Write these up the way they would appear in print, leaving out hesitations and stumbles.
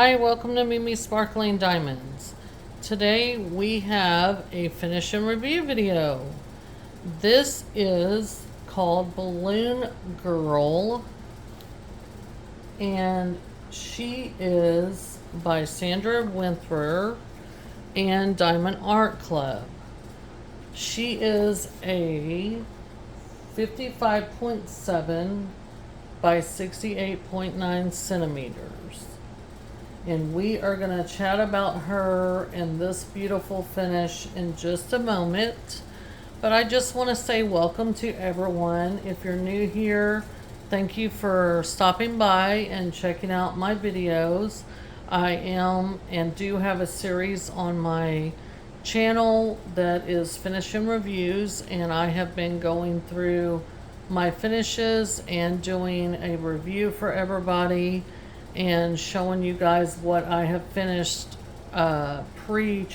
Hi, welcome to Mimi Sparkling Diamonds. Today we have a finish and review video. This is called Balloon Girl, and she is by Sandra Winther and Diamond Art Club. She is a 55.7 by 68.9 centimeters. And we are going to chat about her and this beautiful finish in just a moment. But I just want to say welcome to everyone. If you're new here, thank you for stopping by and checking out my videos. I am and do have a series on my channel that is finish and reviews, and I have been going through my finishes and doing a review for everybody and showing you guys what I have finished pre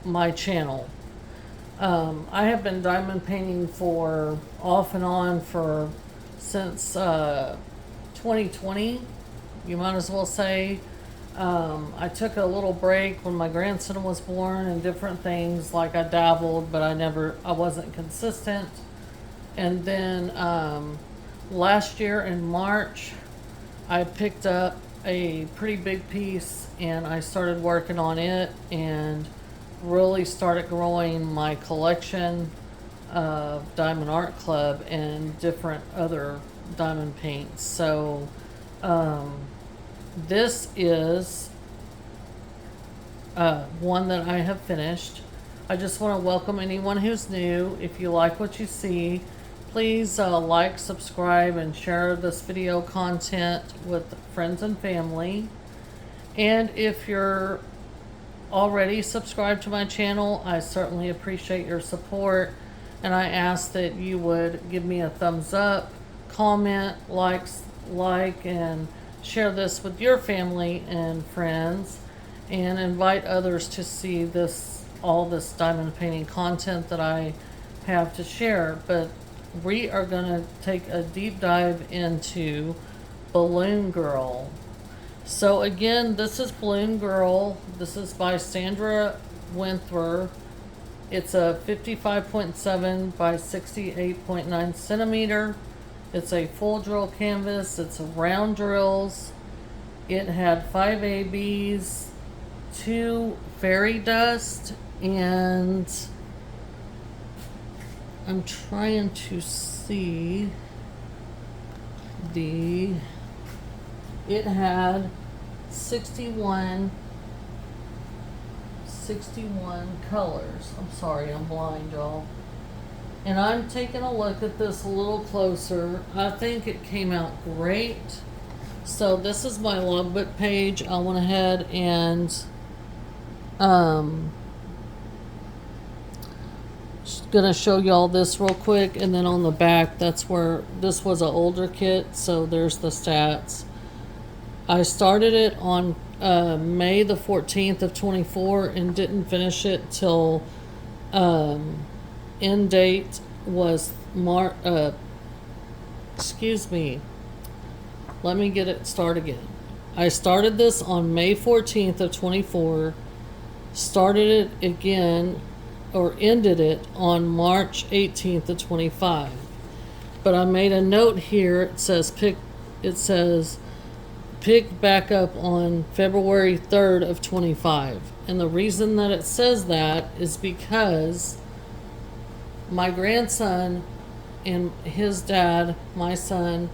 my channel. I have been diamond painting for off and on for since 2020, you might as well say. I took a little break when my grandson was born and different things, like I dabbled, but I wasn't consistent. And then last year in March, I picked up a pretty big piece and I started working on it and really started growing my collection of Diamond Art Club and different other diamond paints. So this is one that I have finished. I just want to welcome anyone who's new. If you like what you see, please like, subscribe, and share this video content with friends and family. And if you're already subscribed to my channel, I certainly appreciate your support. And I ask that you would give me a thumbs up, comment, like, and share this with your family and friends. And invite others to see all this diamond painting content that I have to share. But we are going to take a deep dive into Balloon Girl. So again, this is Balloon Girl. This is by Sandra Winther. It's a 55.7 by 68.9 centimeter. It's a full drill canvas. It's round drills. It had 5 ABs, 2 fairy dust, and I'm trying to see it had 61 colors. I'm sorry, I'm blind, y'all. And I'm taking a look at this a little closer. I think it came out great. So this is my logbook page. I went ahead and just gonna show y'all this real quick, and then on the back, that's where this was an older kit, so there's the stats. I started it on May the 14th of 24 and didn't finish it till end date was excuse me, let me get it started again. I started this on May 14th of 24, started it again or ended it on March 18th of 25. But I made a note here. It says pick back up on February 3rd of 25. And the reason that it says that is because my grandson and his dad, my son,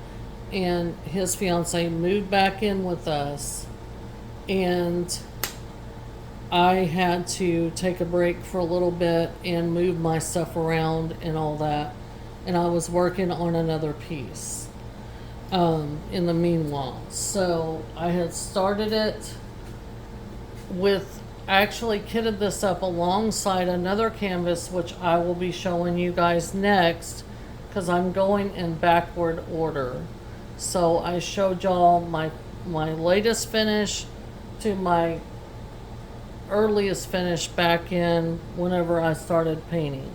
and his fiance moved back in with us, and I had to take a break for a little bit and move my stuff around and all that. And I was working on another piece in the meanwhile. So I had started it I actually kitted this up alongside another canvas, which I will be showing you guys next, because I'm going in backward order. So I showed y'all my latest finish to my earliest finish back in whenever I started painting,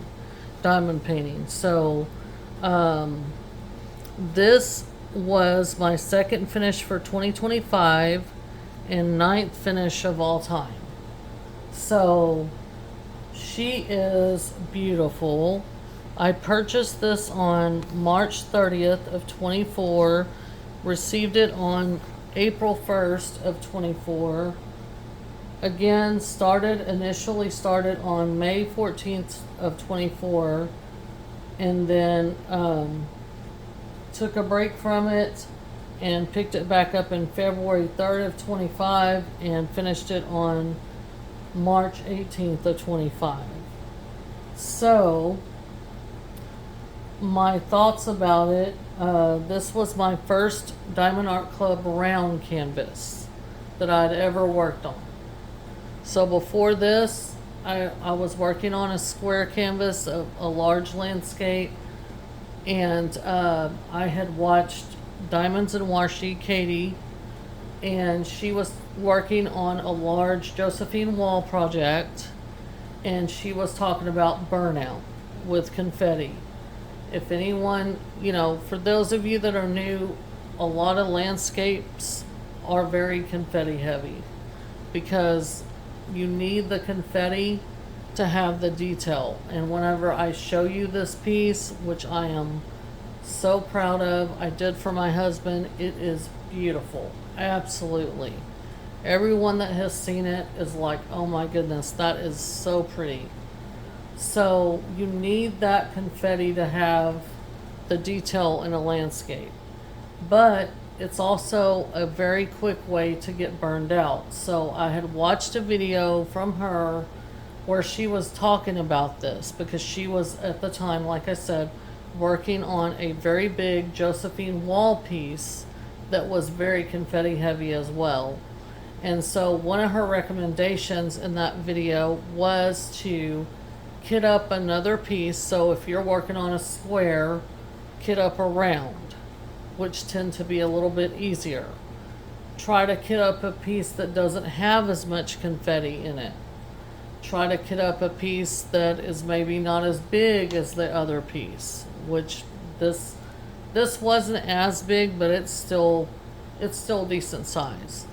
diamond painting. So this was my second finish for 2025 and ninth finish of all time. So she is beautiful. I purchased this on March 30th of 24, received it on April 1st of 24. Again, initially started on May 14th of 24, and then took a break from it and picked it back up in February 3rd of 25 and finished it on March 18th of 25. So, my thoughts about it, this was my first Diamond Art Club round canvas that I'd ever worked on. So before this, I was working on a square canvas, a large landscape, and I had watched Diamonds and Washi, Katie, and she was working on a large Josephine wall project, and she was talking about burnout with confetti. If anyone, for those of you that are new, a lot of landscapes are very confetti heavy because you need the confetti to have the detail. And whenever I show you this piece, which I am so proud of, I did for my husband, it is beautiful. Absolutely. Everyone that has seen it is like, oh my goodness, that is so pretty. So you need that confetti to have the detail in a landscape. But it's also a very quick way to get burned out. So I had watched a video from her where she was talking about this because she was at the time, like I said, working on a very big Josephine wall piece that was very confetti heavy as well. And so one of her recommendations in that video was to kit up another piece. So if you're working on a square, kit up a round, which tend to be a little bit easier. Try to kit up a piece that doesn't have as much confetti in it. Try to kit up a piece that is maybe not as big as the other piece, which this wasn't as big, but it's still decent size.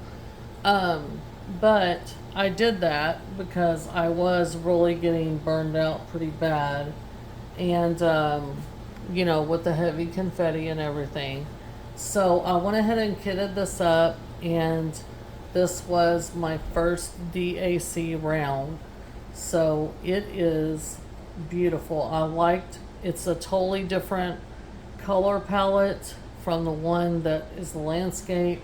But I did that because I was really getting burned out pretty bad, and with the heavy confetti and everything. So I went ahead and kitted this up, and this was my first DAC round. So it is beautiful. It's a totally different color palette from the one that is the landscape.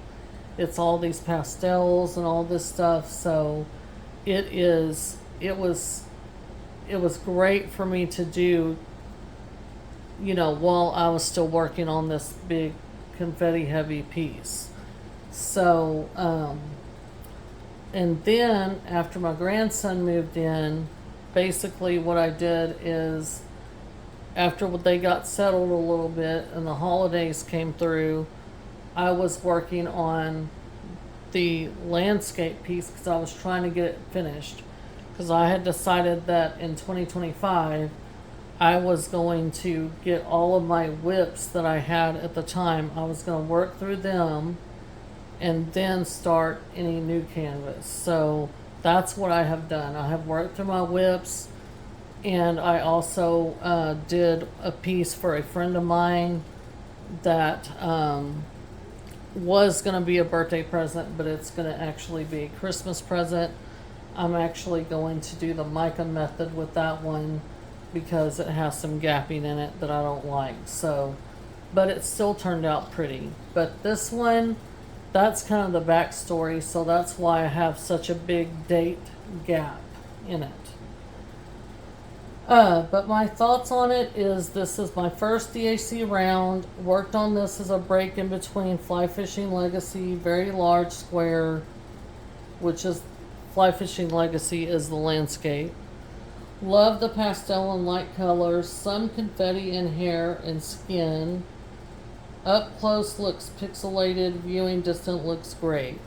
It's all these pastels and all this stuff. So it was great for me to do, while I was still working on this big confetti heavy piece. So, and then after my grandson moved in, basically what I did is after they got settled a little bit and the holidays came through, I was working on the landscape piece because I was trying to get it finished, because I had decided that in 2025 I was going to get all of my whips that I had at the time. I was going to work through them and then start any new canvas. So that's what I have done. I have worked through my whips, and I also did a piece for a friend of mine that was going to be a birthday present, but it's going to actually be a Christmas present. I'm actually going to do the mica method with that one because it has some gapping in it that I don't like. So, but it still turned out pretty. But this one, that's kind of the backstory, so that's why I have such a big date gap in it. But my thoughts on it is this is my first DAC round. Worked on this as a break in between Fly Fishing Legacy, very large square, which is Fly Fishing Legacy is the landscape. Love the pastel and light colors, some confetti in hair and skin. Up close looks pixelated, viewing distant looks great.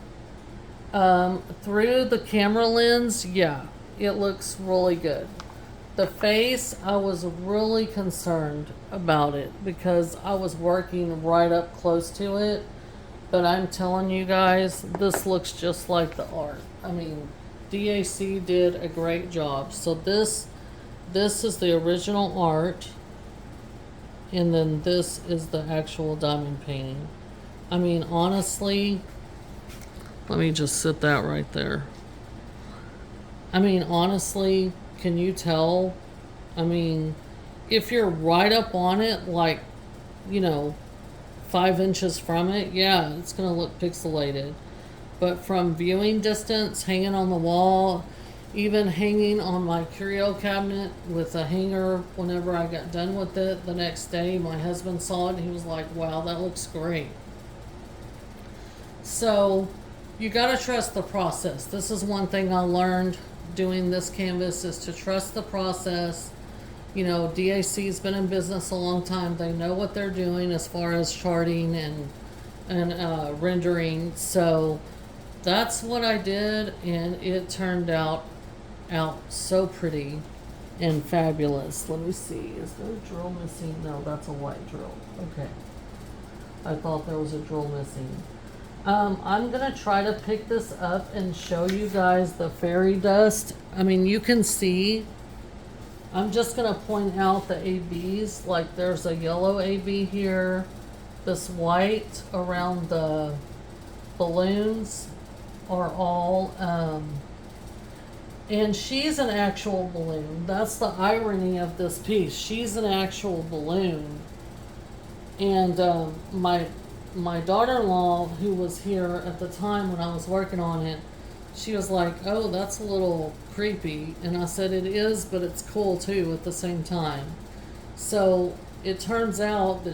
Through the camera lens, yeah, it looks really good. The face, I was really concerned about it because I was working right up close to it. But I'm telling you guys, this looks just like the art. I mean, DAC did a great job. So this is the original art, and then this is the actual diamond painting. I mean, honestly, let me just sit that right there. I mean, honestly, can you tell? I mean, if you're right up on it, like, you know, 5 inches from it, yeah, it's gonna look pixelated. But from viewing distance, hanging on the wall, even hanging on my curio cabinet with a hanger, whenever I got done with it the next day, my husband saw it and he was like, wow, that looks great. So you gotta trust the process. This is one thing I learned doing this canvas, is to trust the process. You know, DAC's been in business a long time. They know what they're doing as far as charting and rendering. So that's what I did, and it turned out so pretty and fabulous. Let me see. Is there a drill missing? No, that's a white drill. Okay. I thought there was a drill missing. I'm gonna try to pick this up and show you guys the fairy dust. I mean, you can see. I'm just gonna point out the ABs. Like, there's a yellow AB here, this white around the balloons are all, and she's an actual balloon. That's the irony of this piece. She's an actual balloon. And my daughter-in-law, who was here at the time when I was working on it, she was like, oh, that's a little creepy. And I said, it is, but it's cool too at the same time. So it turns out that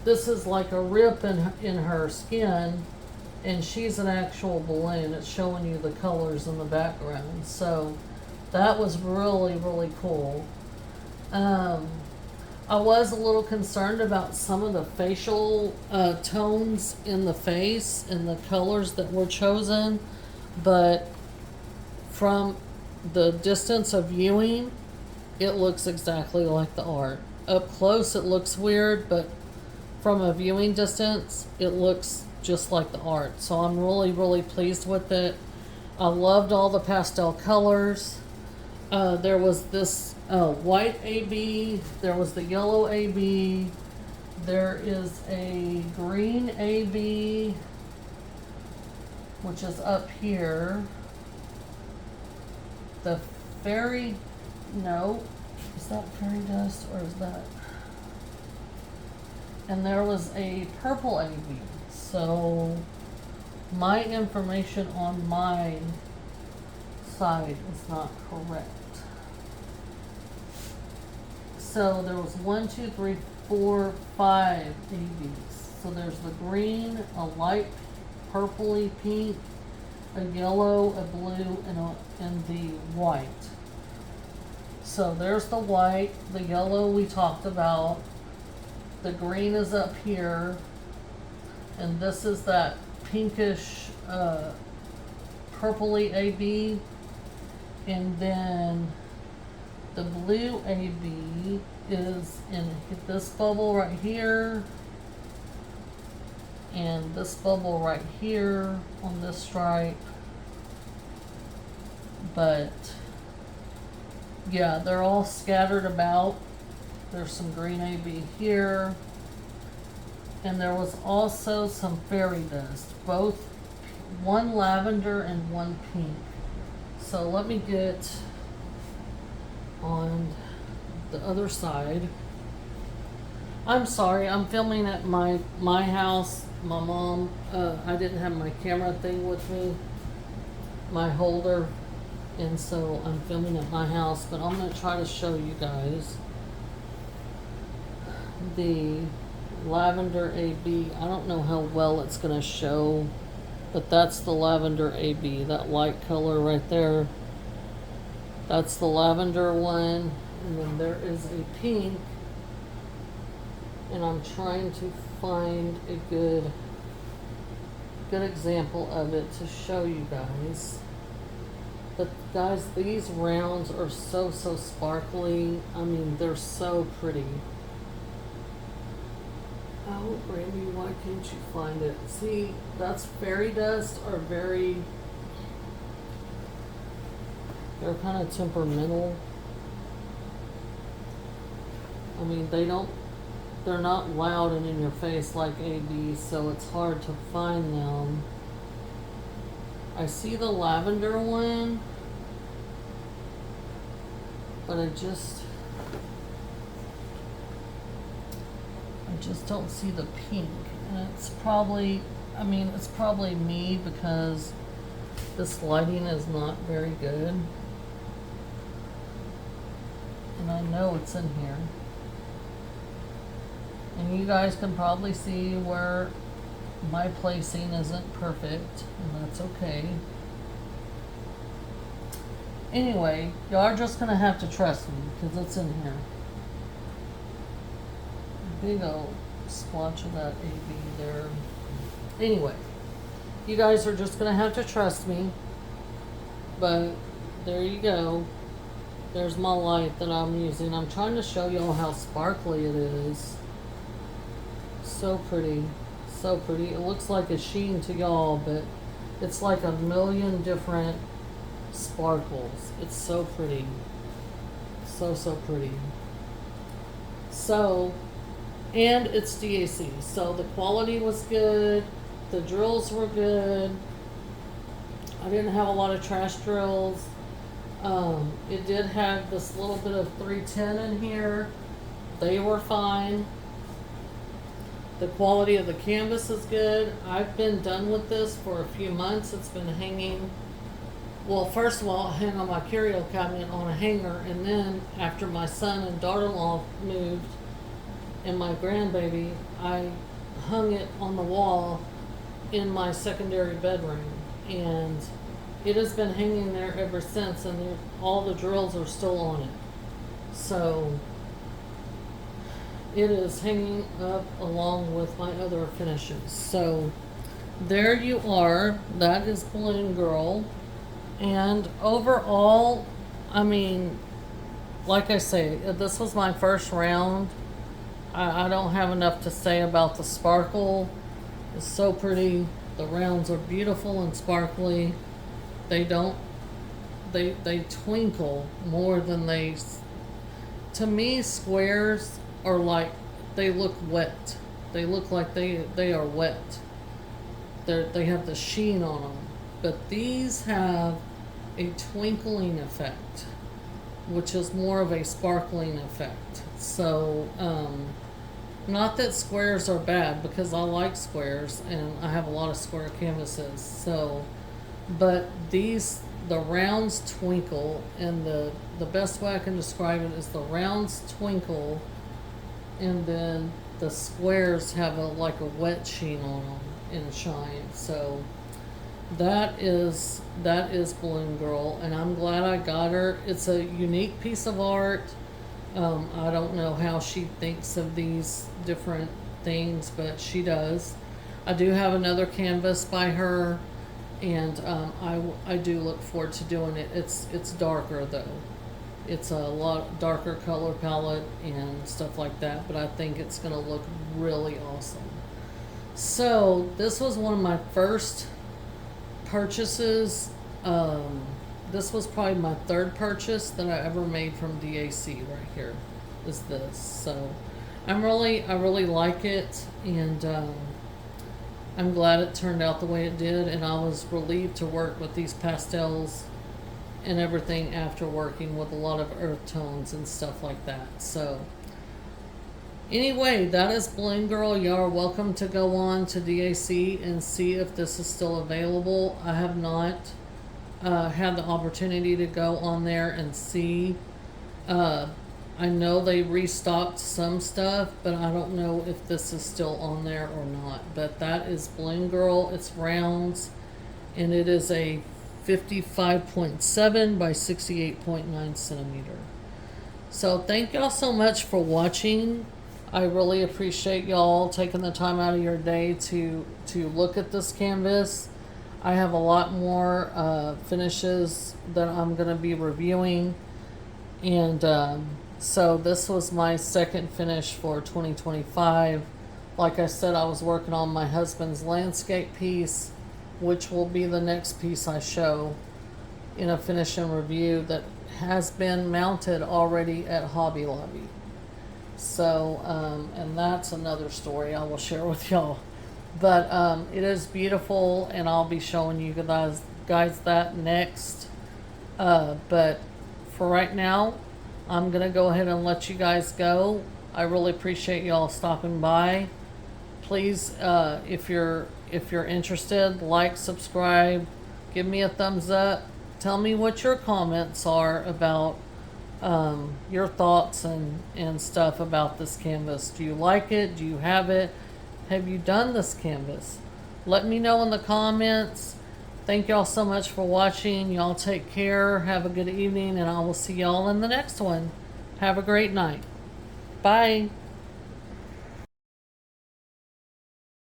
this is like a rip in her skin, and she's an actual balloon. It's showing you the colors in the background. So that was really, really cool. I was a little concerned about some of the facial tones in the face and the colors that were chosen, but from the distance of viewing, it looks exactly like the art. Up close, it looks weird, but from a viewing distance, it looks just like the art. So I'm really, really pleased with it. I loved all the pastel colors. There was this white AB, there was the yellow AB, there is a green AB, which is up here. The fairy, no, is that fairy dust or is that? And there was a purple AB. So my information on my side is not correct. So there was 1, 2, 3, 4, 5 ABs. So there's the green, a light purpley pink, a yellow, a blue, and the white. So there's the white, the yellow we talked about, the green is up here, and this is that pinkish purpley AB, and then the blue AB is in this bubble right here, and this bubble right here on this stripe. But yeah, they're all scattered about. There's some green AB here, and there was also some fairy dust, both one lavender and one pink. So let me get on the other side. I'm sorry, I'm filming at my house. My mom, I didn't have my camera thing with me, my holder, and so I'm filming at my house, but I'm going to try to show you guys the lavender AB. I don't know how well it's going to show, but that's the lavender AB, that light color right there. That's the lavender one, and then there is a pink, and I'm trying to find a good example of it to show you guys. But guys, these rounds are so, so sparkly. I mean, they're so pretty. Oh, Brandy, why can't you find it? See, that's fairy dust are very, they're kind of temperamental. I mean, they're not loud and in your face like AB, so it's hard to find them. I see the lavender one, but I just don't see the pink. And it's probably, I mean, it's probably me because this lighting is not very good. And I know it's in here. And you guys can probably see where my placing isn't perfect, and that's okay. Anyway, y'all are just gonna have to trust me because it's in here. Big old splotch of that AB there. Anyway, you guys are just gonna have to trust me. But there you go. There's my light that I'm using. I'm trying to show y'all how sparkly it is. So pretty. So pretty. It looks like a sheen to y'all, but it's like a million different sparkles. It's so pretty. So, so pretty. So, and it's DAC. So the quality was good. The drills were good. I didn't have a lot of trash drills. It did have this little bit of 310 in here. They were fine. The quality of the canvas is good. I've been done with this for a few months. It's been hanging. Well, first of all, I hang on my curio cabinet on a hanger, and then after my son and daughter-in-law moved and my grandbaby, I hung it on the wall in my secondary bedroom, and it has been hanging there ever since, and all the drills are still on it. So it is hanging up along with my other finishes. So there you are. That is Balloon Girl. And overall, I mean, like I say, this was my first round. I don't have enough to say about the sparkle. It's so pretty. The rounds are beautiful and sparkly. They twinkle more than they, to me, squares are like, they look wet. They look like they are wet. They have the sheen on them. But these have a twinkling effect, which is more of a sparkling effect. So, not that squares are bad, because I like squares and I have a lot of square canvases. So, but these, the rounds twinkle, and the best way I can describe it is the rounds twinkle, and then the squares have like a wet sheen on them and shine. So that is Balloon Girl, and I'm glad I got her. It's a unique piece of art. I don't know how she thinks of these different things, but she does. I do have another canvas by her, and I do look forward to doing it. It's darker though. It's a lot darker color palette and stuff like that, but I think it's gonna look really awesome. So this was one of my first purchases. This was probably my third purchase that I ever made from DAC. Right here is this. So I really like it, and I'm glad it turned out the way it did, and I was relieved to work with these pastels and everything after working with a lot of earth tones and stuff like that. So anyway, that is Balloon Girl. Y'all are welcome to go on to DAC and see if this is still available. I have not had the opportunity to go on there and see. I know they restocked some stuff, but I don't know if this is still on there or not. But that is Balloon Girl. It's rounds, and it is a 55.7 by 68.9 centimeter. So thank y'all so much for watching. I really appreciate y'all taking the time out of your day to look at this canvas. I have a lot more finishes that I'm going to be reviewing. And so this was my second finish for 2025. Like I said, I was working on my husband's landscape piece, which will be the next piece I show in a finish and review that has been mounted already at Hobby Lobby. So, and that's another story I will share with y'all. But it is beautiful, and I'll be showing you guys that next. But for right now, I'm gonna go ahead and let you guys go. I really appreciate y'all stopping by. Please, if you're interested, like, subscribe, give me a thumbs up. Tell me what your comments are about your thoughts and stuff about this canvas. Do you like it? Do you have it? Have you done this canvas? Let me know in the comments. Thank y'all so much for watching. Y'all take care. Have a good evening, and I will see y'all in the next one. Have a great night. Bye.